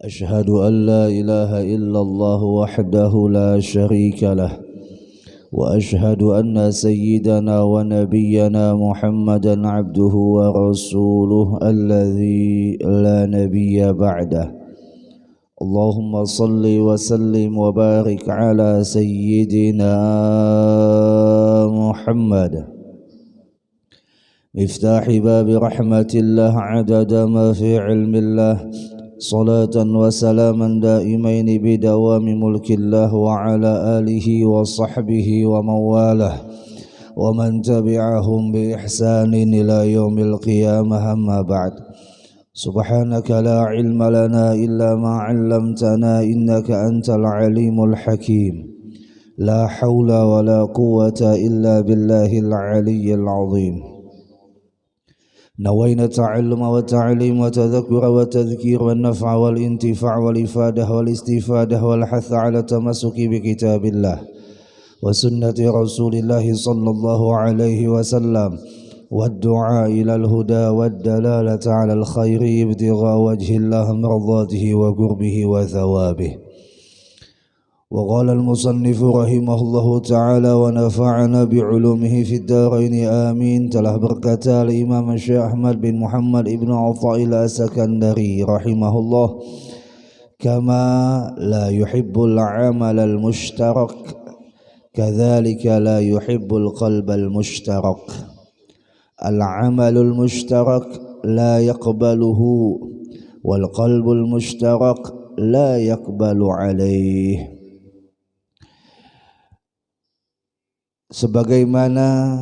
أشهد أن لا إله إلا الله وحده لا شريك له وأشهد أن سيدنا ونبينا محمدا عبده ورسوله الذي لا نبي بعده. اللهم صل وسلم وبارك على سيدنا محمد مفتاح باب رحمة الله عدد ما في علم الله، صلاة وسلاما دائمين بدوام ملك الله وعلى آله وصحبه ومن والاه ومن تبعهم بإحسان إلى يوم القيامة. أما بعد، سبحانك لا علم لنا إلا ما علمتنا إنك أنت العليم الحكيم. لا حول ولا قوة إلا بالله العلي العظيم. نوينا التعلم والتعليم وتذكر والتذكير والنفع والانتفاع والإفادة والاستفادة والحث على التمسك بكتاب الله وسنة رسول الله صلى الله عليه وسلم والدعاء إلى الهدى والدلالة على الخير ابتغاء وجه الله مرضاته وقربه وثوابه. وقال المصنف رحمه الله تعالى ونفعنا بعلومه في الدارين آمين. Telah berkata Imam Syekh Ahmad bin Muhammad ibn Athaillah As-Sakandari rahimahullah, kama la yuhibbul amal al-mushtarak kadzalika la yuhibbul qalb al-mushtarak. Al-amalul mushtarak la yaqbaluhu wal qalbul mushtarak la yaqbalu alaih. Sebagaimana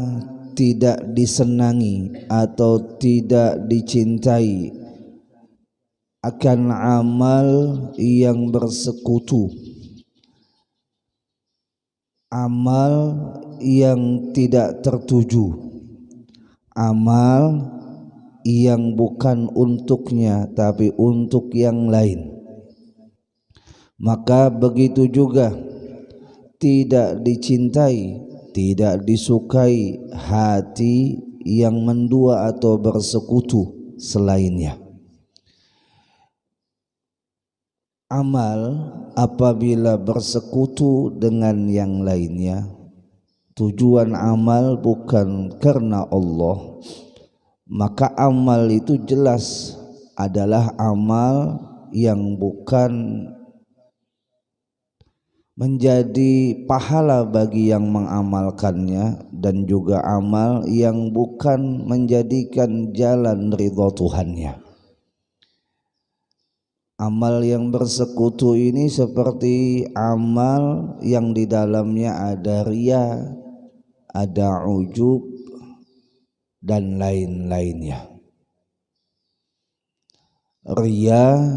tidak disenangi atau tidak dicintai akan amal yang bersekutu, amal yang tidak tertuju, amal yang bukan untuknya tapi untuk yang lain, maka begitu juga tidak dicintai, tidak disukai hati yang mendua atau bersekutu selainnya. Amal apabila bersekutu dengan yang lainnya, tujuan amal bukan karena Allah, maka amal itu jelas adalah amal yang bukan menjadi pahala bagi yang mengamalkannya, dan juga amal yang bukan menjadikan jalan ridha Tuhannya. Amal yang bersekutu ini seperti amal yang di dalamnya ada riya, ada ujub dan lain-lainnya. Riya,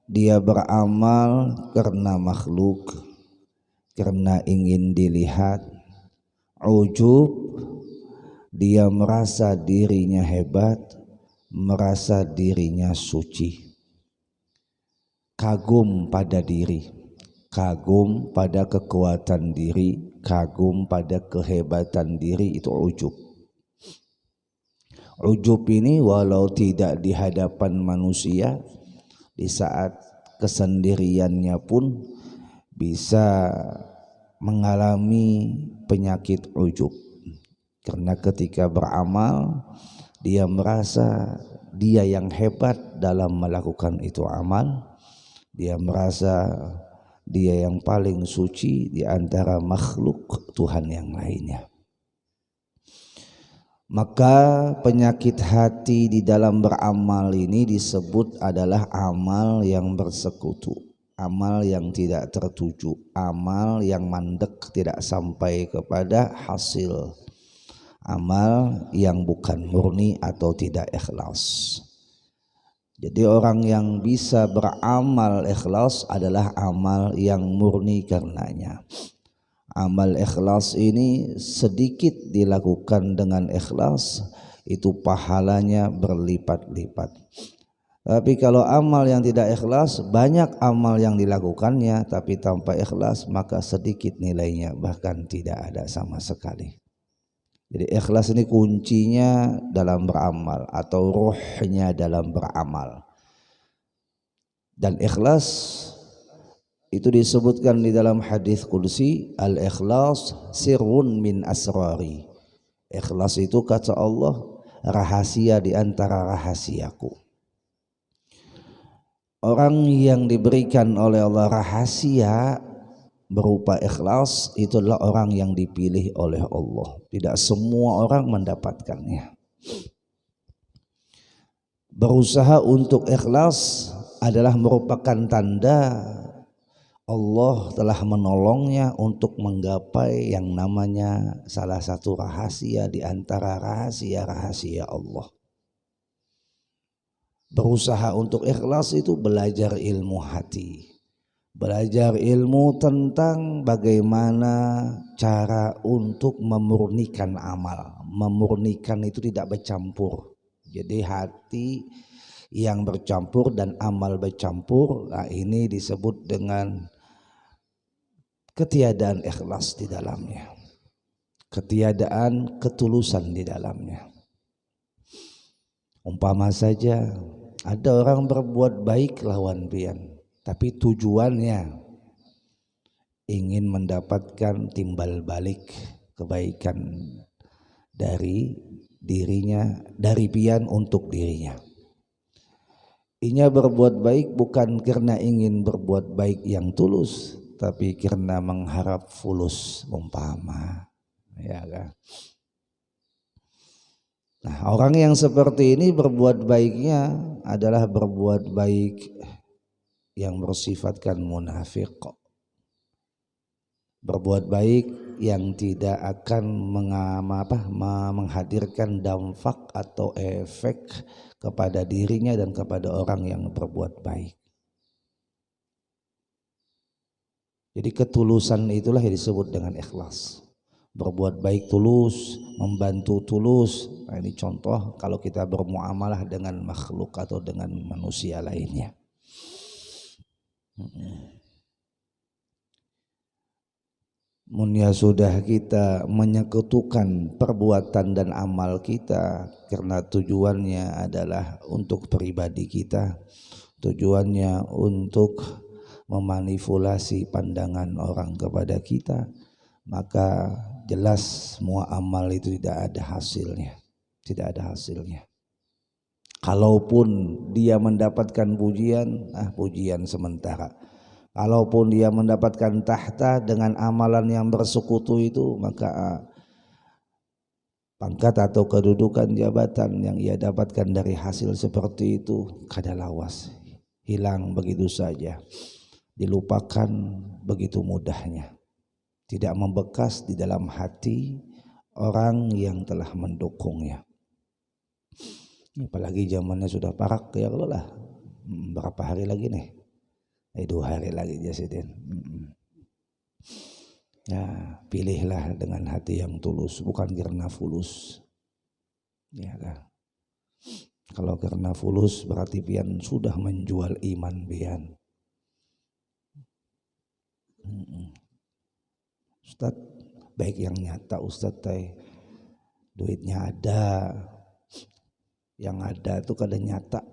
dia beramal karena makhluk, karena ingin dilihat. Ujub, dia merasa dirinya hebat, merasa dirinya suci. Kagum pada diri, kagum pada kekuatan diri, kagum pada kehebatan diri, itu ujub. Ujub ini walau tidak di hadapan manusia, di saat kesendiriannya pun bisa mengalami penyakit ujub. Karena ketika beramal, dia merasa dia yang hebat dalam melakukan itu amal. Dia merasa dia yang paling suci di antara makhluk Tuhan yang lainnya. Maka penyakit hati di dalam beramal ini disebut adalah amal yang bersekutu, amal yang tidak tertuju, amal yang mandek, tidak sampai kepada hasil, amal yang bukan murni atau tidak ikhlas. Jadi orang yang bisa beramal ikhlas adalah amal yang murni karenanya. Amal ikhlas ini sedikit dilakukan dengan ikhlas, itu pahalanya berlipat-lipat. Tapi kalau amal yang tidak ikhlas, banyak amal yang dilakukannya tapi tanpa ikhlas, maka sedikit nilainya, bahkan tidak ada sama sekali. Jadi ikhlas ini kuncinya dalam beramal atau ruhnya dalam beramal. Dan ikhlas itu disebutkan di dalam hadis qudsi, al-ikhlas sirrun min asrari. Ikhlas itu kata Allah rahasia di antara rahasiaku. Orang yang diberikan oleh Allah rahasia berupa ikhlas itu adalah orang yang dipilih oleh Allah. Tidak semua orang mendapatkannya. Berusaha untuk ikhlas adalah merupakan tanda Allah telah menolongnya untuk menggapai yang namanya salah satu rahasia di antara rahasia-rahasia Allah. Berusaha untuk ikhlas itu belajar ilmu hati, belajar ilmu tentang bagaimana cara untuk memurnikan amal. Memurnikan itu tidak bercampur. Jadi hati yang bercampur dan amal bercampur, nah ini disebut dengan ketiadaan ikhlas di dalamnya, ketiadaan ketulusan di dalamnya. Umpama saja ada orang berbuat baik lawan pian, tapi tujuannya ingin mendapatkan timbal balik kebaikan dari dirinya, dari pian untuk dirinya. Inya berbuat baik bukan karena ingin berbuat baik yang tulus, tapi karena mengharap fulus umpama, ya kan? Nah, orang yang seperti ini berbuat baiknya adalah berbuat baik yang bersifatkan munafik. Berbuat baik yang tidak akan menghadirkan dampak atau efek kepada dirinya dan kepada orang yang berbuat baik. Jadi ketulusan itulah yang disebut dengan ikhlas. Berbuat baik tulus, membantu tulus. Nah, ini contoh kalau kita bermuamalah dengan makhluk atau dengan manusia lainnya. Munya sudah kita menyekutukan perbuatan dan amal kita karena tujuannya adalah untuk pribadi kita, tujuannya untuk memanipulasi pandangan orang kepada kita, maka jelas semua amal itu tidak ada hasilnya, tidak ada hasilnya. Kalaupun dia mendapatkan pujian, pujian sementara. Kalaupun dia mendapatkan tahta dengan amalan yang bersekutu itu, maka pangkat atau kedudukan jabatan yang ia dapatkan dari hasil seperti itu kadalawas, hilang begitu saja, dilupakan begitu mudahnya, tidak membekas di dalam hati orang yang telah mendukungnya. Apalagi zamannya sudah parak ya Allah lah, berapa hari lagi nih? 2 hari lagi Jasidin. Ya, pilihlah dengan hati yang tulus, bukan karena fulus. Ya kan? Kalau karena fulus berarti pian sudah menjual iman pian. Ustaz, baik yang nyata Ustaz teh, duitnya ada, yang ada itu kada nyata,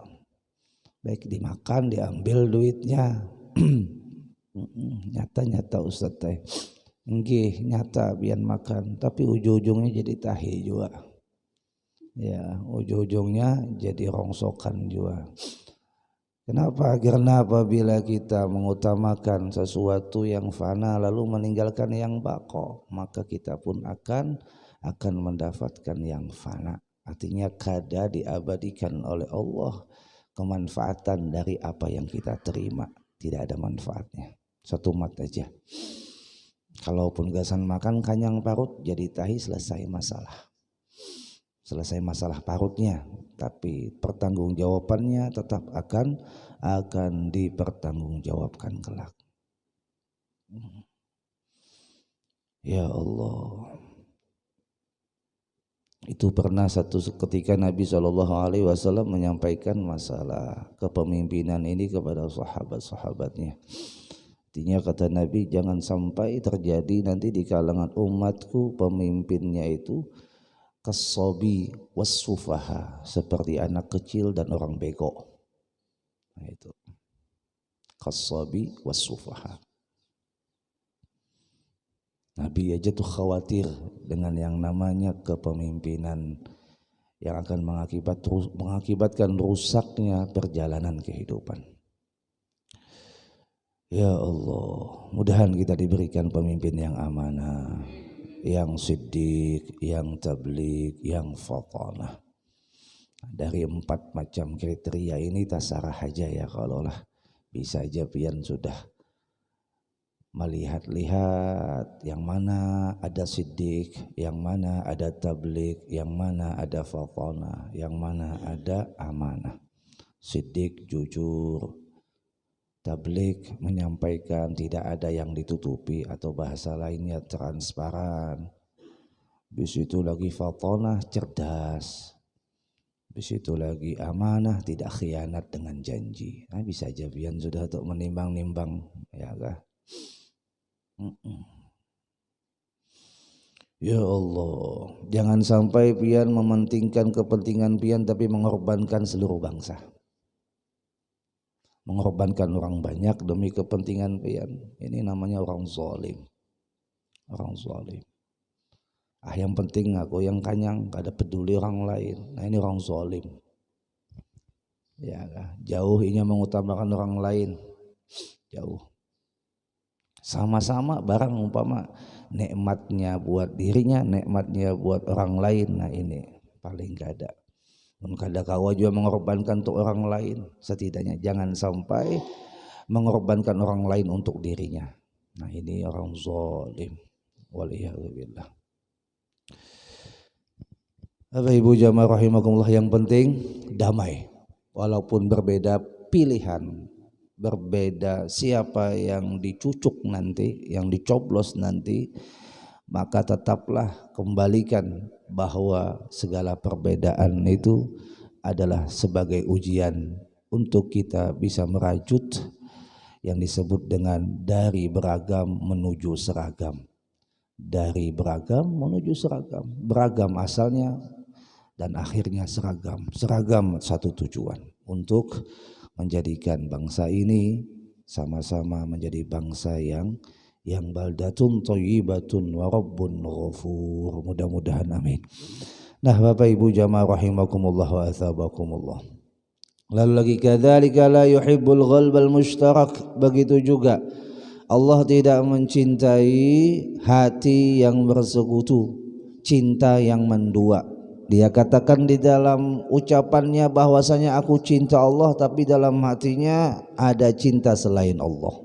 baik dimakan diambil duitnya. Nyata Ustaz teh, nggih nyata bian makan, tapi ujung-ujungnya jadi tahi juga, ya ujung-ujungnya jadi rongsokan juga. Kenapa? Karena apabila kita mengutamakan sesuatu yang fana lalu meninggalkan yang baqo, maka kita pun akan mendapatkan yang fana. Artinya kada diabadikan oleh Allah kemanfaatan dari apa yang kita terima, tidak ada manfaatnya. Satu mat aja. Kalaupun gasan makan kanyang parut jadi tahi, selesai masalah parutnya, tapi pertanggungjawabannya tetap akan dipertanggungjawabkan kelak. Ya Allah, itu pernah satu ketika Nabi SAW menyampaikan masalah kepemimpinan ini kepada sahabat-sahabatnya. Artinya kata Nabi, jangan sampai terjadi nanti di kalangan umatku pemimpinnya itu kasobi wasufaha, seperti anak kecil dan orang bego. Nah, itu khassabi was-sufaha. Nabi aja tuh khawatir dengan yang namanya kepemimpinan yang akan mengakibatkan rusaknya perjalanan kehidupan. Ya Allah, mudahan kita diberikan pemimpin yang amanah, yang siddiq, yang tabligh, yang fatanah. Dari 4 macam kriteria ini tasarah aja ya, kalaulah bisa aja pian sudah melihat-lihat yang mana ada siddiq, yang mana ada tabligh, yang mana ada fatanah, yang mana ada amanah. Siddiq jujur, tabligh menyampaikan tidak ada yang ditutupi atau bahasa lainnya transparan. Di situ lagi fatanah cerdas. Di situ lagi amanah tidak khianat dengan janji. Nah, bisa aja pian sudah untuk menimbang-nimbang ya kah? Ya Allah, jangan sampai pian mementingkan kepentingan pian tapi mengorbankan seluruh bangsa. Mengorbankan orang banyak demi kepentingan pian. Ini namanya orang zalim. Orang zalim. Yang penting aku yang kanyang, kada peduli orang lain. Nah, ini orang zalim. Ya, jauh inya mengutamakan orang lain. Jauh. Sama-sama barang umpama nikmatnya buat dirinya, nikmatnya buat orang lain. Nah, ini paling gak ada. Kada kawa juga mengorbankan untuk orang lain. Setidaknya jangan sampai mengorbankan orang lain untuk dirinya. Nah, ini orang zalim. Waliyahzubillah. Bapak Ibu jamaah rahimakumullah, yang penting damai. Walaupun berbeda pilihan, berbeda siapa yang dicucuk nanti, yang dicoblos nanti, maka tetaplah kembalikan bahwa segala perbedaan itu adalah sebagai ujian untuk kita bisa merajut yang disebut dengan dari beragam menuju seragam. Dari beragam menuju seragam. Beragam asalnya dan akhirnya seragam. Seragam satu tujuan, untuk menjadikan bangsa ini sama-sama menjadi bangsa yang baldatun thayyibatun wa rabbun ghafur. Mudah-mudahan amin. Nah, Bapak Ibu jamaah rahimakumullah wa athabakumullah. Lalu lagi kadzalika la yuhibbul ghalbal mushtarak. Begitu juga Allah tidak mencintai hati yang bersekutu, cinta yang mendua. Dia katakan di dalam ucapannya bahwasanya aku cinta Allah, tapi dalam hatinya ada cinta selain Allah.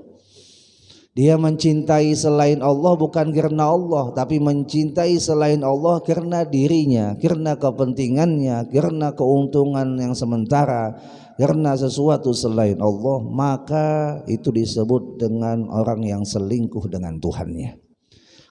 Dia mencintai selain Allah bukan karena Allah, tapi mencintai selain Allah karena dirinya, karena kepentingannya, karena keuntungan yang sementara, karena sesuatu selain Allah. Maka itu disebut dengan orang yang selingkuh dengan Tuhannya.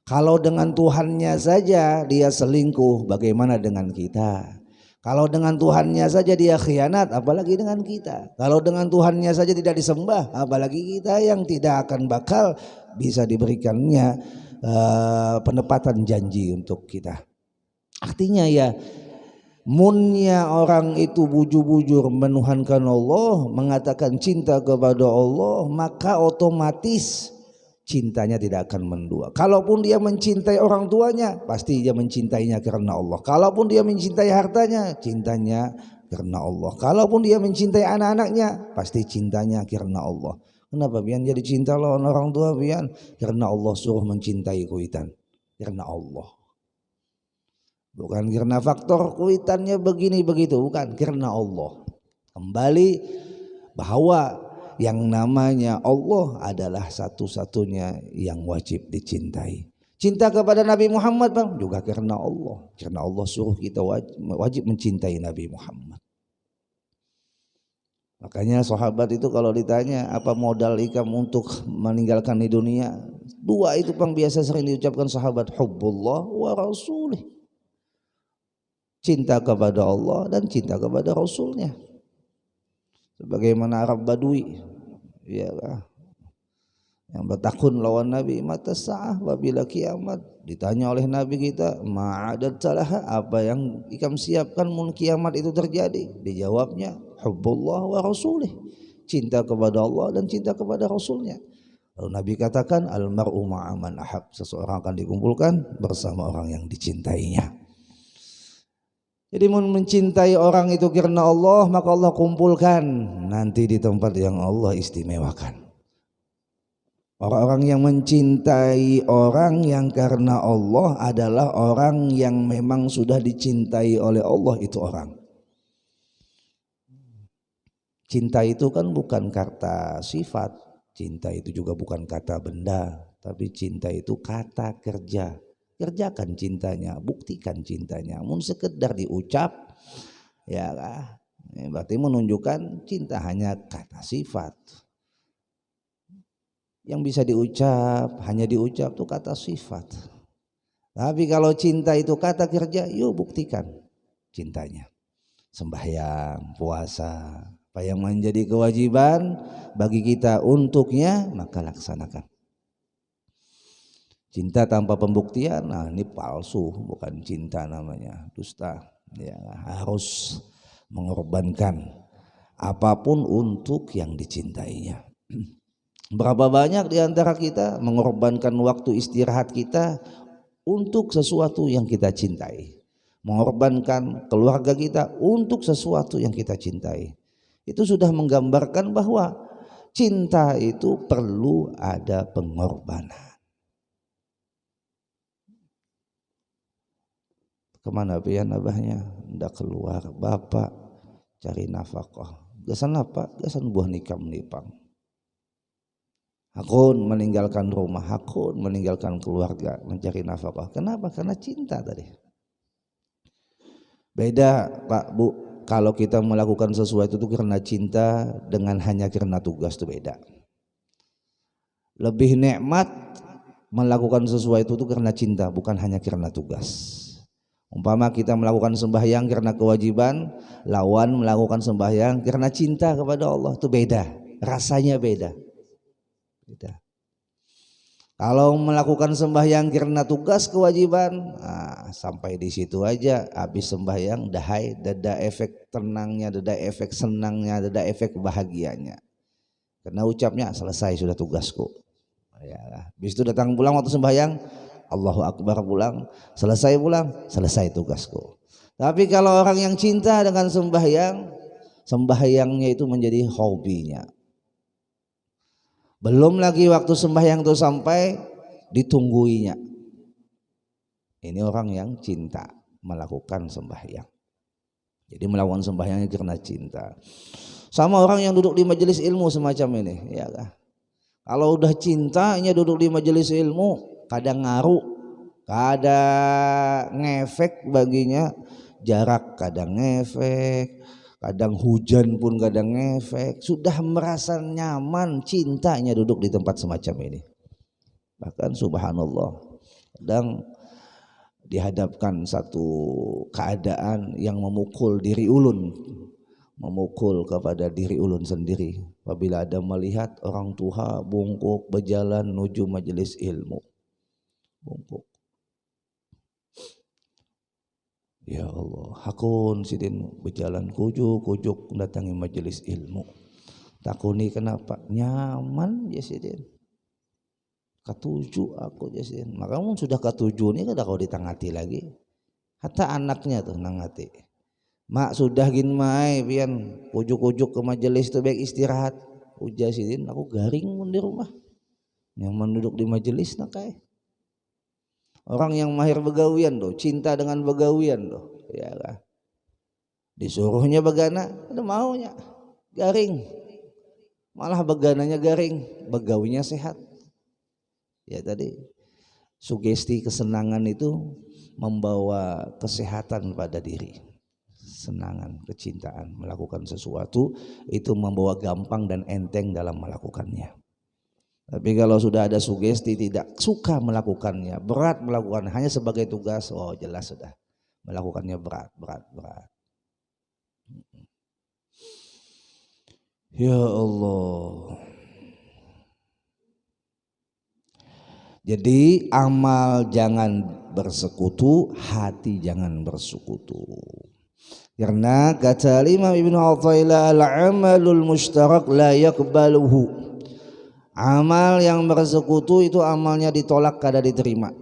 Kalau dengan Tuhannya saja dia selingkuh, bagaimana dengan kita? Kalau dengan Tuhannya saja dia khianat, apalagi dengan kita. Kalau dengan Tuhannya saja tidak disembah, apalagi kita yang tidak akan bakal bisa diberikannya penepatan janji untuk kita. Artinya ya, munnya orang itu bujur-bujur menuhankan Allah, mengatakan cinta kepada Allah, maka otomatis cintanya tidak akan mendua. Kalaupun dia mencintai orang tuanya, pasti dia mencintainya karena Allah. Kalaupun dia mencintai hartanya, cintanya karena Allah. Kalaupun dia mencintai anak-anaknya, pasti cintanya karena Allah. Kenapa pian jadi cinta lawan orang tua pian? Karena Allah suruh mencintai kuitan. Karena Allah. Bukan karena faktor kuitannya begini begitu, bukan, karena Allah. Kembali bahwa yang namanya Allah adalah satu-satunya yang wajib dicintai. Cinta kepada Nabi Muhammad bang juga karena Allah. Karena Allah suruh kita wajib mencintai Nabi Muhammad. Makanya sahabat itu kalau ditanya apa modal ikam untuk meninggalkan di dunia, 2 itu bang biasa sering diucapkan sahabat, hubbullah wa rasulih. Cinta kepada Allah dan cinta kepada Rasulnya. Sebagaimana Arab Badui, ya, yang bertakun lawan Nabi, mata sa'ah, bila kiamat. Ditanya oleh Nabi kita, ma'adat salah, apa yang ikam siapkan mun kiamat itu terjadi? Dijawabnya, hubbullah wa rasulih, cinta kepada Allah dan cinta kepada Rasulnya. Lalu Nabi katakan almar'u ma'a man ahab, seseorang akan dikumpulkan bersama orang yang dicintainya. Jadi mencintai orang itu karena Allah, maka Allah kumpulkan nanti di tempat yang Allah istimewakan. Orang-orang yang mencintai orang yang karena Allah adalah orang yang memang sudah dicintai oleh Allah itu orang. Cinta itu kan bukan kata sifat, cinta itu juga bukan kata benda, tapi cinta itu kata kerja. Kerjakan cintanya, buktikan cintanya. Mun sekedar diucap, ya lah, berarti menunjukkan cinta hanya kata sifat. Yang bisa diucap, hanya diucap itu kata sifat. Tapi kalau cinta itu kata kerja, yuk buktikan cintanya. Sembahyang, puasa, apa yang menjadi kewajiban bagi kita untuknya, maka laksanakan. Cinta tanpa pembuktian, nah ini palsu, bukan cinta namanya, dusta. Ya, harus mengorbankan apapun untuk yang dicintainya. Berapa banyak di antara kita mengorbankan waktu istirahat kita untuk sesuatu yang kita cintai, mengorbankan keluarga kita untuk sesuatu yang kita cintai. Itu sudah menggambarkan bahwa cinta itu perlu ada pengorbanan. Kemana pian abahnya? Ndak keluar, bapak cari nafkah. Gasan apa? Gasan buah nikah menipang. Hakun meninggalkan rumah, hakun meninggalkan keluarga, mencari nafkah. Kenapa? Karena cinta tadi. Beda Pak Bu, kalau kita melakukan sesuatu itu karena cinta dengan hanya karena tugas itu beda. Lebih nikmat melakukan sesuatu itu karena cinta, bukan hanya karena tugas. Umpama kita melakukan sembahyang karena kewajiban, lawan melakukan sembahyang karena cinta kepada Allah, itu beda, rasanya beda. Beda. Kalau melakukan sembahyang karena tugas kewajiban, nah, sampai di situ aja, habis sembahyang dahai, dada efek tenangnya, dada efek senangnya, dada efek bahagianya. Karena ucapnya selesai sudah tugasku. Ya, habis itu datang pulang waktu sembahyang, Allahu Akbar pulang, selesai tugasku. Tapi kalau orang yang cinta dengan sembahyang, sembahyangnya itu menjadi hobinya. Belum lagi waktu sembahyang itu sampai ditungguinya. Ini orang yang cinta melakukan sembahyang. Jadi melakukan sembahyangnya karena cinta. Sama orang yang duduk di majelis ilmu semacam ini, ya kan? Kalau udah cintanya duduk di majelis ilmu, kadang ngaruh, kadang ngefek baginya, jarak kadang ngefek, kadang hujan pun kadang ngefek. Sudah merasa nyaman cintanya duduk di tempat semacam ini. Bahkan subhanallah, kadang dihadapkan satu keadaan yang memukul diri ulun, memukul kepada diri ulun sendiri. Apabila ada melihat orang tua bungkuk berjalan menuju majelis ilmu, bungkuk. Ya Allah, hakun sidin berjalan kujuk mendatangi majelis ilmu. Takuni kenapa? Nyaman ya sidin. Ketujuh aku ya sidin. Maka sudah ketujuh ini kada kau ditangati lagi. Hatta anaknya tuh nangati. Mak sudah gin mai pian ujuk-ujuk ke majelis itu baik istirahat. Ujar sidin aku garing mun di rumah. Nyaman duduk di majelis nakai. Orang yang mahir begawian tuh, cinta dengan begawian tuh, ya lah. Disuruhnya begana, ada maunya garing. Malah begananya garing, begawinya sehat. Ya tadi sugesti kesenangan itu membawa kesehatan pada diri. Senangan, kecintaan, melakukan sesuatu itu membawa gampang dan enteng dalam melakukannya. Tapi kalau sudah ada sugesti tidak suka melakukannya, berat melakukan hanya sebagai tugas, oh jelas sudah melakukannya berat. Ya Allah. Jadi amal jangan bersekutu, hati jangan bersekutu. Karena kata Imam Ibnu Athaillah, al-amalul mustarak la yakbaluhu. Amal yang bersekutu itu amalnya ditolak kada diterima.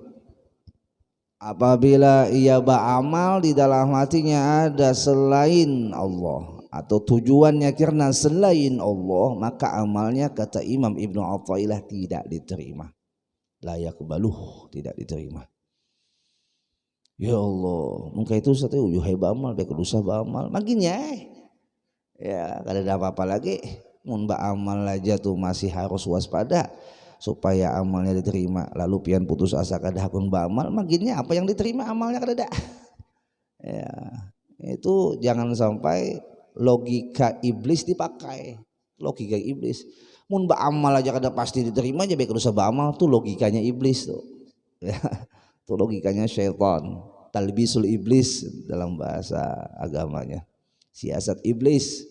Apabila ia beramal di dalam hatinya ada selain Allah atau tujuannya karena selain Allah, maka amalnya kata Imam Ibnu Athaillah tidak diterima. La yakbaluh, tidak diterima. Ya Allah, mungkin itu satu hebat amal, baik dosa beramal, makinnya ya kada ada apa-apa lagi. Mun beramal aja tuh masih harus waspada supaya amalnya diterima. Lalu pian putus asa kada hakun beramal, makinnya apa yang diterima amalnya kada ada. Ya, itu jangan sampai logika iblis dipakai. Logika iblis. Mun beramal aja kada pasti diterima aja baik dosa beramal, tuh logikanya iblis tuh. Ya. Itu logikanya syaitan, talbisul iblis dalam bahasa agamanya, siasat iblis.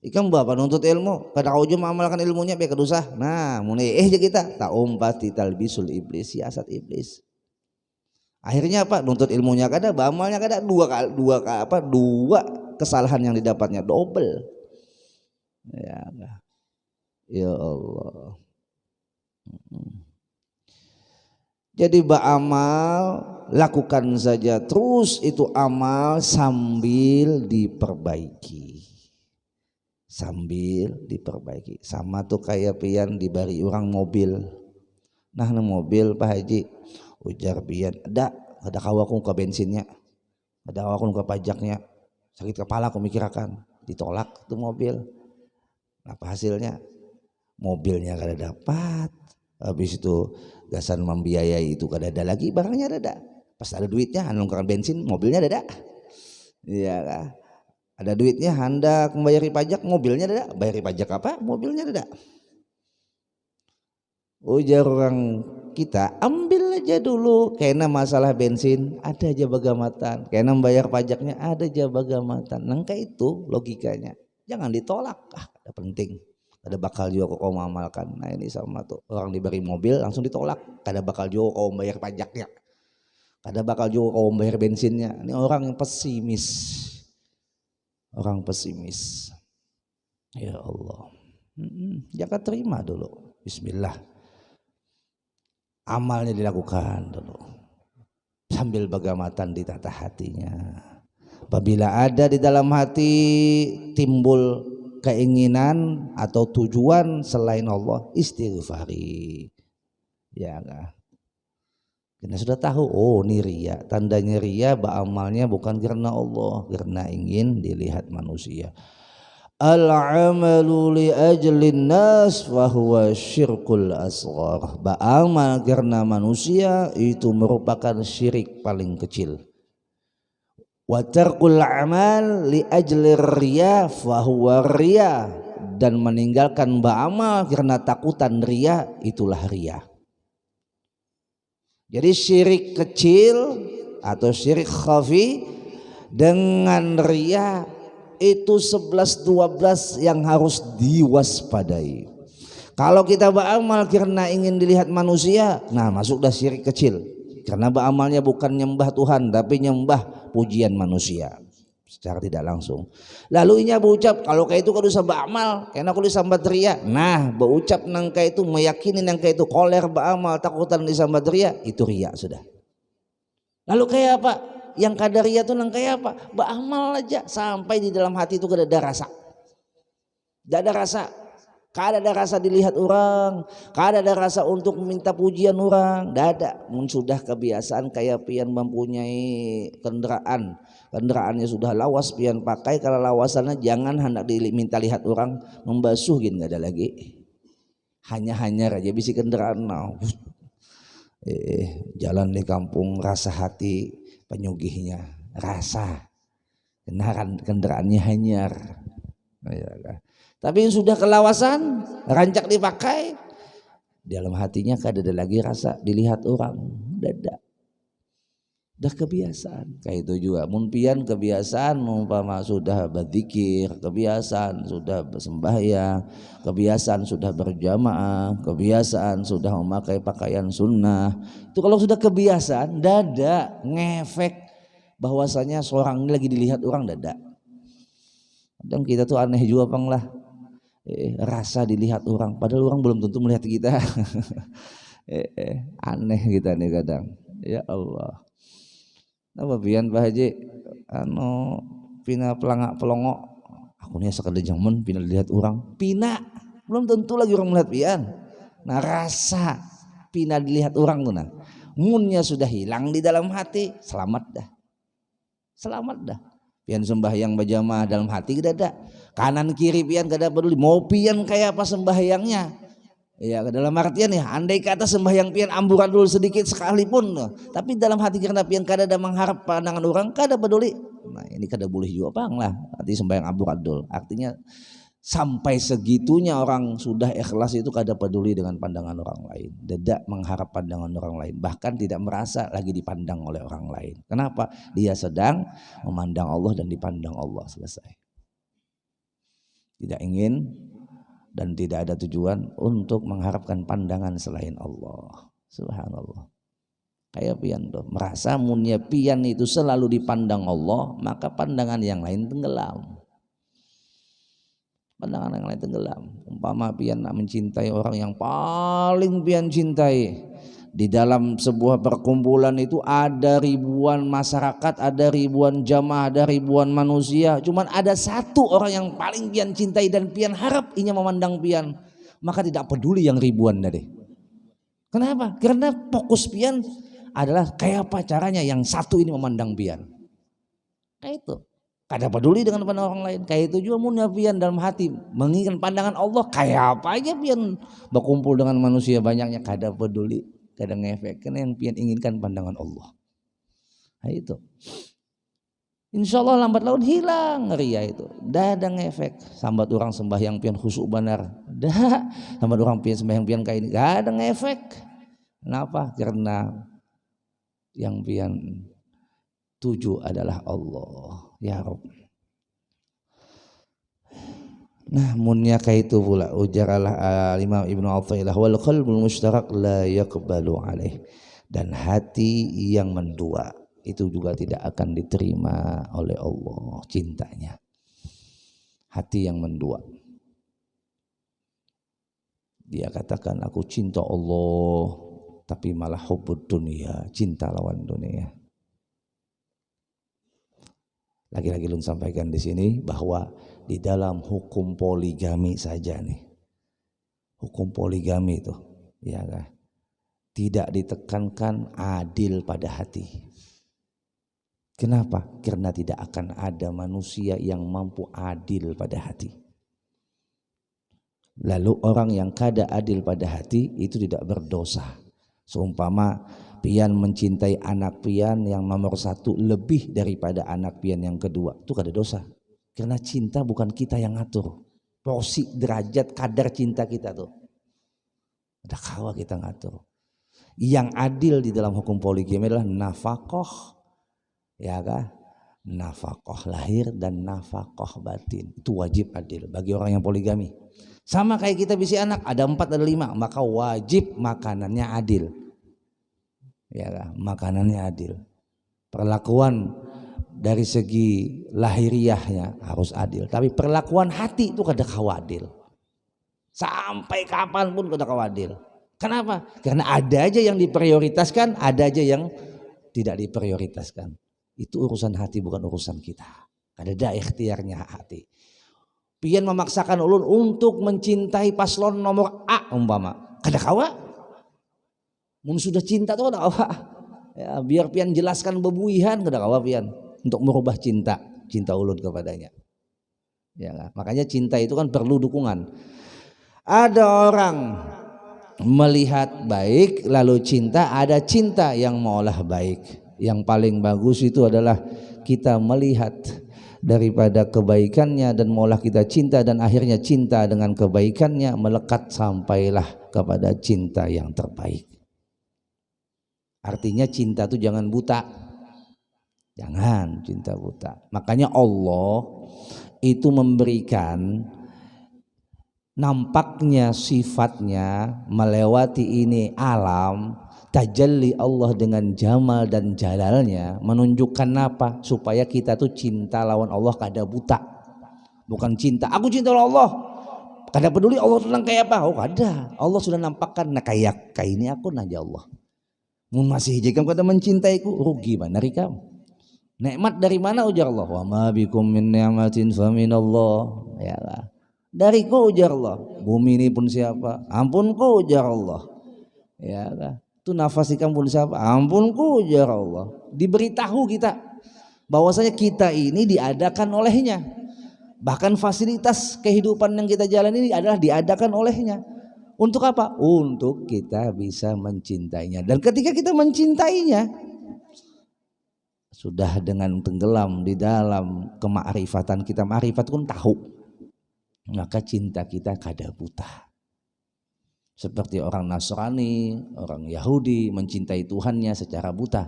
Ikan bapak nuntut ilmu kada kau cuma amalkan ilmunya biar kedosa. Nah mulai aja kita tak umpati talbisul iblis, siasat iblis. Akhirnya apa, nuntut ilmunya kada, beramalnya kada, dua kesalahan yang didapatnya double. Ya Allah. Jadi beramal lakukan saja terus itu amal sambil diperbaiki. Sambil diperbaiki. Sama tuh kayak pian dibari orang mobil. Nah mobil Pak Haji ujar pian, ada kawaku ke bensinnya, ada kawaku ke pajaknya, sakit kepala aku mikirakan, ditolak tuh mobil. Apa hasilnya? Mobilnya kada dapat. Habis itu gasan membiayai itu kada ada lagi, barangnya ada. Pas ada duitnya nukarkan bensin, mobilnya ada. Iya kah? Ada duitnya hendak membayari pajak, mobilnya ada. Bayari pajak apa? Mobilnya ada. Ujar orang kita, ambil aja dulu. Karena masalah bensin ada aja bagamatan, karena membayar pajaknya ada aja bagamatan. Nangka itu logikanya. Jangan ditolak. Ada penting. Ada bakal juga kau mengamalkan. Nah ini sama tuh, orang diberi mobil langsung ditolak. Kada bakal juga kau membayar pajaknya, kada bakal juga kau membayar bensinnya. Ini orang yang pesimis, orang pesimis. Ya Allah, jangan terima dulu. Bismillah, amalnya dilakukan dulu sambil bagamatan ditata hatinya. Apabila ada di dalam hati timbul keinginan atau tujuan selain Allah, istighfari. Ya enggak. Kita sudah tahu, oh ini ria. Tandanya ria, beramalnya bukan karena Allah, karena ingin dilihat manusia. Al-amalu li ajlin nas wa huwa syirkul asghar. Beramal karena manusia itu merupakan syirik paling kecil. Wa tarkul amal li ajli riya fa huwa riya, dan meninggalkan beramal karena takutan riya itulah riya. Jadi syirik kecil atau syirik khafi dengan riya itu 11-12 yang harus diwaspadai. Kalau kita beramal karena ingin dilihat manusia, nah masuk dah syirik kecil. Karena beramalnya bukan nyembah Tuhan tapi nyembah pujian manusia secara tidak langsung. Lalu inya berucap kalau kayak itu kada usah beramal karena aku disambat ria. Nah berucap nangka itu, meyakini nangka itu, koler beramal takutan disambat ria, itu ria sudah. Lalu kayak apa? Yang kada ria tuh nangka apa? Beramal aja sampai di dalam hati itu kada ada rasa. Tidak ada rasa. Kada ada rasa dilihat orang, kada ada rasa untuk meminta pujian orang, tidak ada. Sudah kebiasaan kayak pian mempunyai kendaraan, kendaraannya sudah lawas pian pakai, kalau lawasannya jangan hendak diminta lihat orang, membasuh gini nggak ada lagi. Hanya aja bisi kendaraan now. Jalan di kampung rasa hati penyugihnya, rasa kendaraannya hanyar. Tapi yang sudah kelawasan, rancak dipakai, dalam hatinya kada ada lagi rasa dilihat orang, dah kebiasaan. Kayak itu juga munpian kebiasaan, umpama sudah berzikir, kebiasaan sudah bersembahyang, kebiasaan sudah berjamaah, kebiasaan sudah memakai pakaian sunnah. Itu kalau sudah kebiasaan, dada ngefek bahwasanya seorang ini lagi dilihat orang dadak. Kadang kita tuh aneh juga bang lah, rasa dilihat orang, padahal orang belum tentu melihat kita. Aneh kita nih kadang. Ya Allah. Apa pian Pak Haji? Pina pelangak pelongok. Aku nih sekadar jaman pina dilihat orang. Pina belum tentu lagi orang melihat pian. Nah rasa pina dilihat orang tuh nah. Munnya sudah hilang di dalam hati, selamat dah. Selamat dah. Pian sembahyang berjamaah dalam hati tidak ada. Kanan kiri pian kada peduli. Mau pian kayak apa sembahyangnya. Ya dalam artian ya, andai kata sembahyang pian amburadul sedikit sekalipun, tapi dalam hati karena pian kada ada mengharap pandangan orang, kada peduli. Nah ini kada boleh juga bang lah. Arti sembahyang amburadul, artinya sampai segitunya orang sudah ikhlas itu kada peduli dengan pandangan orang lain, tidak mengharap pandangan orang lain, bahkan tidak merasa lagi dipandang oleh orang lain. Kenapa? Dia sedang memandang Allah dan dipandang Allah, selesai. Tidak ingin dan tidak ada tujuan untuk mengharapkan pandangan selain Allah. Subhanallah. Kayak pian tuh merasa munnya pian itu selalu dipandang Allah, maka pandangan yang lain tenggelam. Pandangan yang lain tenggelam. Umpama pian nak mencintai orang yang paling pian cintai, di dalam sebuah perkumpulan itu ada ribuan masyarakat, ada ribuan jamaah, ada ribuan manusia, cuman ada satu orang yang paling pian cintai dan pian harap inya memandang pian, maka tidak peduli yang ribuan tadi. Kenapa? Karena fokus pian adalah kayak apa caranya yang satu ini memandang pian. Kayak itu. Kada peduli dengan pandangan orang lain. Kayak itu juga munnya pian dalam hati menginginkan pandangan Allah, kayak apa aja pian berkumpul dengan manusia banyaknya, kada peduli. Kadang ngefek karena yang pian inginkan pandangan Allah. Nah itu. Insya Allah lambat laun hilang ria itu. Dah ada ngefek. Sambat orang sembahyang pian khusyuk benar. Dah. Sambat orang pian sembahyang pian kayak ini. Gak ada ngefek. Kenapa? Karena yang pian tuju adalah Allah. Ya Rabb. Nah munnya kayak itu pula ujaralah Imam Ibnu Athaillah wal qalbul mushtarak la yaqbalu alaih, dan hati yang mendua itu juga tidak akan diterima oleh Allah cintanya. Hati yang mendua, dia katakan aku cinta Allah tapi malah hubbud dunia, cinta lawan dunia. Lagi-lagi Lun sampaikan di sini bahwa di dalam hukum poligami saja nih, hukum poligami itu, ya kan, tidak ditekankan adil pada hati. Kenapa? Karena tidak akan ada manusia yang mampu adil pada hati. Lalu orang yang kada adil pada hati itu tidak berdosa. Seumpama pian mencintai anak pian yang nomor satu lebih daripada anak pian yang kedua, itu kada dosa. Karena cinta bukan kita yang ngatur. Porsi, derajat, kadar cinta kita tuh. Ada kawa kita ngatur. Yang adil di dalam hukum poligami adalah nafkah, ya kan? Nafkah lahir dan nafkah batin. Itu wajib adil bagi orang yang poligami. Sama kayak kita bisi anak, ada 4 ada 5, maka wajib makanannya adil. Ya kan? Makanannya adil. Perlakuan dari segi lahiriahnya harus adil, tapi perlakuan hati itu kada kawadil. Sampai kapanpun kada kawadil. Kenapa? Karena ada aja yang diprioritaskan, ada aja yang tidak diprioritaskan. Itu urusan hati, bukan urusan kita. Ada ikhtiarnya hati. Pian memaksakan ulun untuk mencintai paslon nomor A umpama, kada kawa. Mun sudah cinta tuh kada kawa. Ya, biar pian jelaskan bebuihan kada kawa pian untuk merubah cinta ulun kepadanya. Ya, makanya cinta itu kan perlu dukungan. Ada orang melihat baik lalu cinta, ada cinta yang mengolah baik. Yang paling bagus itu adalah kita melihat daripada kebaikannya dan mengolah kita cinta, dan akhirnya cinta dengan kebaikannya melekat sampailah kepada cinta yang terbaik. Artinya cinta itu jangan buta. Jangan cinta buta. Makanya Allah itu memberikan nampaknya sifatnya melewati ini alam, tajalli Allah dengan jamal dan jalalnya menunjukkan apa? Supaya kita tuh cinta lawan Allah kada buta. Bukan cinta aku cinta lawan Allah kada peduli Allah tentang kayak apa. Oh kada, Allah sudah nampakkan nah kayak ini aku naja Allah mun masih jika kada mencintaiku rugi mana rikam. Nikmat dari mana ujar Allah? Wa ma bikum min ni'matin fa minallah. Ya lah. Dariku ujar Allah. Bumi ini pun siapa? Ampunku ujar Allah. Ya lah. Itu nafas ikan pun siapa? Ampunku ujar Allah. Diberitahu kita bahwasanya kita ini diadakan olehnya. Bahkan fasilitas kehidupan yang kita jalani ini adalah diadakan olehnya. Untuk apa? Untuk kita bisa mencintainya. Dan ketika kita mencintainya, sudah dengan tenggelam di dalam kemakrifatan kita, makrifat pun tahu, maka cinta kita kada buta. Seperti orang Nasrani, orang Yahudi mencintai Tuhannya secara buta.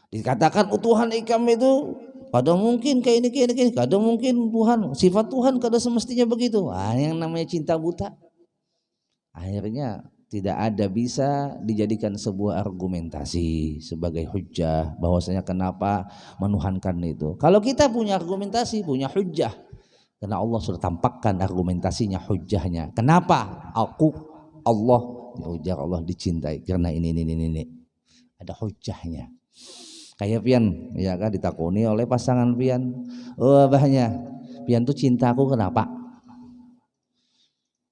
Dikatakan Tuhan ikam itu kada mungkin kayak ini, kada mungkin Tuhan, sifat Tuhan kada semestinya begitu. Yang namanya cinta buta. Akhirnya tidak ada bisa dijadikan sebuah argumentasi sebagai hujjah bahwasanya kenapa menuhankan itu. Kalau kita punya argumentasi, punya hujjah, karena Allah sudah tampakkan argumentasinya, hujjahnya. Kenapa aku Allah, ya ujar Allah dicintai karena ini. Ada hujjahnya. Kayak pian, ya kan ditakoni oleh pasangan pian. Oh abahnya, pian tuh cintaku kenapa?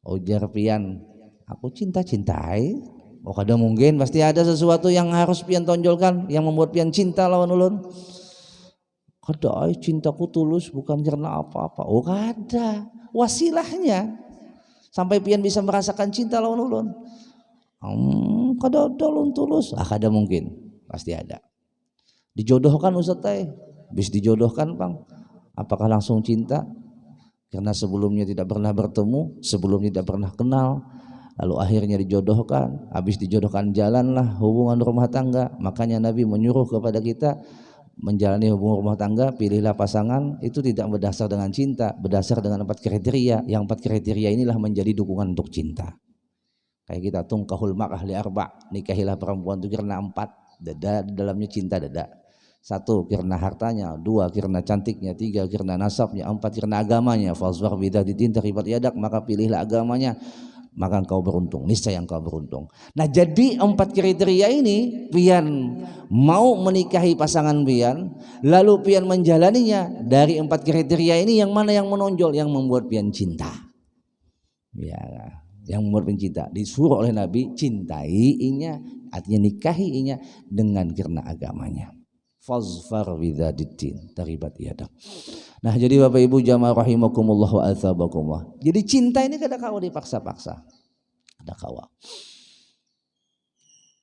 Ujar pian, aku cintai. Oh kada mungkin, pasti ada sesuatu yang harus pian tonjolkan yang membuat pian cinta lawan ulun. Kada, cintaku tulus bukan karena apa-apa. Oh kada, wasilahnya sampai pian bisa merasakan cinta lawan ulun. Kada ada ulun tulus. Kada mungkin, pasti ada. Dijodohkan Ustaz teh, bis dijodohkan Bang. Apakah langsung cinta? Karena sebelumnya tidak pernah bertemu, sebelumnya tidak pernah kenal. Lalu akhirnya dijodohkan, habis dijodohkan jalanlah hubungan rumah tangga. Makanya Nabi menyuruh kepada kita menjalani hubungan rumah tangga, pilihlah pasangan itu tidak berdasar dengan cinta, berdasar dengan 4 kriteria. Yang 4 kriteria inilah menjadi dukungan untuk cinta. Kayak kita tungkahul mar'ah li arba', nikahilah perempuan itu karena 4, dada di dalamnya cinta dada. 1 karena hartanya, 2 karena cantiknya, 3 karena nasabnya, 4 karena agamanya. Fazwar bidzati din taribat yadak, maka pilihlah agamanya, maka engkau beruntung, niscaya engkau beruntung. Nah jadi 4 kriteria ini pian mau menikahi pasangan pian, lalu pian menjalaninya dari 4 kriteria ini, yang mana yang menonjol, yang membuat pian cinta? Ya, yang membuat pian cinta. Disuruh oleh Nabi cintainya, artinya nikahinya dengan karena agamanya. Fazfar bidzatiddin taribat yadak. Nah jadi Bapak Ibu jamaah rahimakumullah wa atsabakumullah. Jadi cinta ini kada kawa dipaksa-paksa. Kada kawa.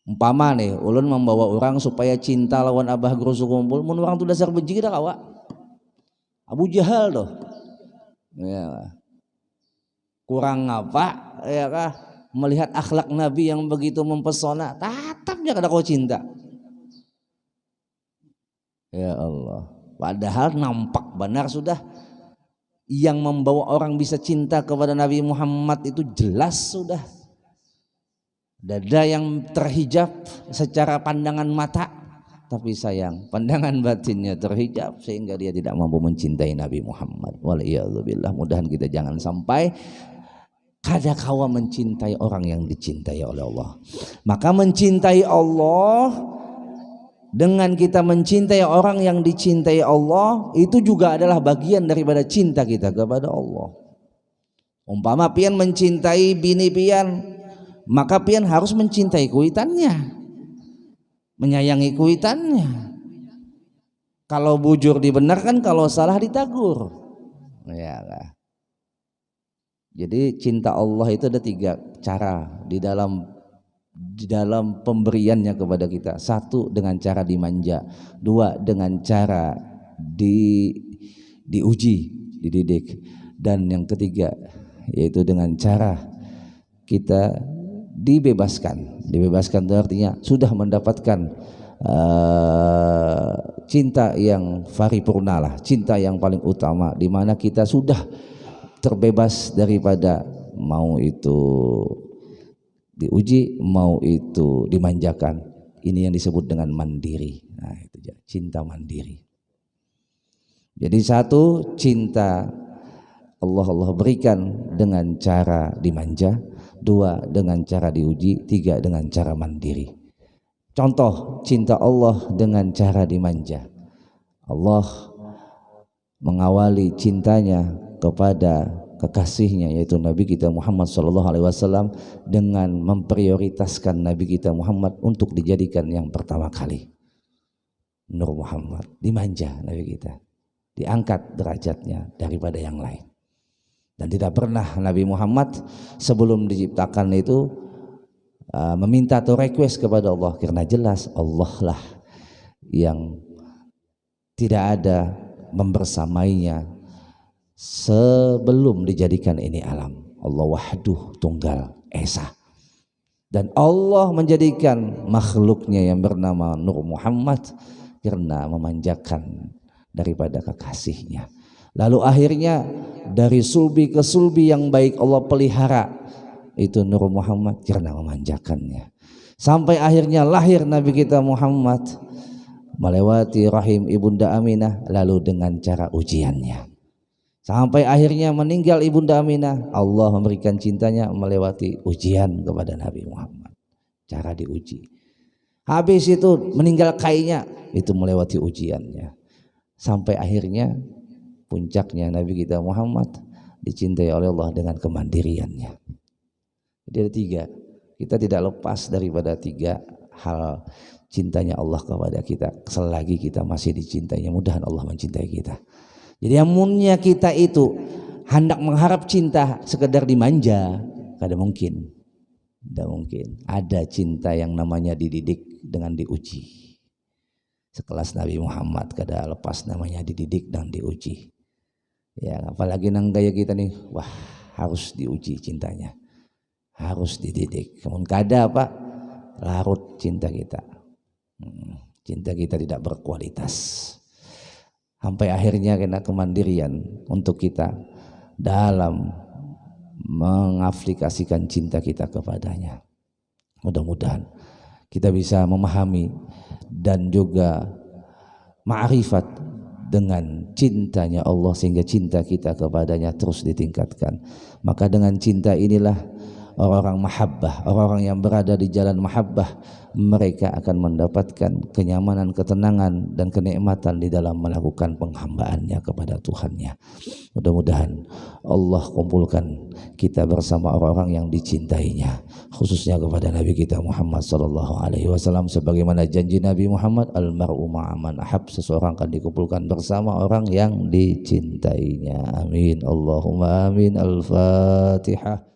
Umpama nih ulun membawa orang supaya cinta lawan abah guru sukumpul, mun orang tu dasar benci kada kawa. Abu Jahal doh. Ya. Kurang apa ya kah melihat akhlak Nabi yang begitu mempesona, tatapnya kada kau cinta. Ya Allah. Padahal nampak benar sudah yang membawa orang bisa cinta kepada Nabi Muhammad itu jelas sudah. Dada yang terhijab secara pandangan mata, tapi sayang pandangan batinnya terhijab sehingga dia tidak mampu mencintai Nabi Muhammad. Waliyadzubillah. Mudahan kita jangan sampai kada kawa mencintai orang yang dicintai oleh Allah. Maka mencintai Allah, dengan kita mencintai orang yang dicintai Allah, itu juga adalah bagian daripada cinta kita kepada Allah. Umpama pian mencintai bini pian, maka pian harus mencintai kuitannya, menyayangi kuitannya. Kalau bujur dibenarkan, kalau salah ditagur. Ya lah. Jadi cinta Allah itu ada 3 cara di dalam pemberiannya kepada kita. 1 dengan cara dimanja, 2 dengan cara diuji, dididik, dan yang ketiga yaitu dengan cara kita dibebaskan. Dibebaskan itu artinya sudah mendapatkan cinta yang paripurna lah, cinta yang paling utama, di mana kita sudah terbebas daripada mau itu diuji, mau itu dimanjakan. Ini yang disebut dengan mandiri. Nah, itu cinta mandiri. Jadi satu, cinta Allah berikan dengan cara dimanja, dua dengan cara diuji, tiga dengan cara mandiri. Contoh cinta Allah dengan cara dimanja. Allah mengawali cintanya kepada kekasihnya yaitu Nabi kita Muhammad SAW dengan memprioritaskan Nabi kita Muhammad untuk dijadikan yang pertama kali. Nur Muhammad dimanja, Nabi kita diangkat derajatnya daripada yang lain. Dan tidak pernah Nabi Muhammad sebelum diciptakan itu meminta atau request kepada Allah, karena jelas Allah lah yang tidak ada membersamainya sebelum dijadikan ini alam. Allah wahduh tunggal esa. Dan Allah menjadikan makhluknya yang bernama Nur Muhammad karena memanjakan daripada kekasihnya. Lalu akhirnya dari sulbi ke sulbi yang baik Allah pelihara itu Nur Muhammad karena memanjakannya. Sampai akhirnya lahir Nabi kita Muhammad melewati rahim ibunda Aminah, lalu dengan cara ujiannya. Sampai akhirnya meninggal ibunda Aminah, Allah memberikan cintanya melewati ujian kepada Nabi Muhammad. Cara diuji. Habis itu meninggal kainya, itu melewati ujiannya. Sampai akhirnya puncaknya Nabi kita Muhammad dicintai oleh Allah dengan kemandiriannya. Jadi ada tiga. Kita tidak lepas daripada tiga hal cintanya Allah kepada kita selagi kita masih dicintainya. Mudahan Allah mencintai kita. Jadi amunnya kita itu hendak mengharap cinta sekedar dimanja, kada mungkin. Tidak mungkin. Ada cinta yang namanya dididik dengan diuji. Sekelas Nabi Muhammad kada lepas namanya dididik dan diuji. Ya, apalagi nang gaya kita nih, wah harus diuji cintanya, harus dididik. Namun kada apa, larut cinta kita. Cinta kita tidak berkualitas. Sampai akhirnya kena kemandirian untuk kita dalam mengaplikasikan cinta kita kepadanya. Mudah-mudahan kita bisa memahami dan juga ma'rifat dengan cintanya Allah sehingga cinta kita kepadanya terus ditingkatkan. Maka dengan cinta inilah orang-orang mahabbah, orang-orang yang berada di jalan mahabbah, mereka akan mendapatkan kenyamanan, ketenangan dan kenikmatan di dalam melakukan penghambaannya kepada Tuhannya. Mudah-mudahan Allah kumpulkan kita bersama orang-orang yang dicintainya, khususnya kepada Nabi kita Muhammad SAW, sebagaimana janji Nabi Muhammad, almar'u ma'aman ahab, seseorang akan dikumpulkan bersama orang yang dicintainya. Amin Allahumma amin. Al-Fatihah.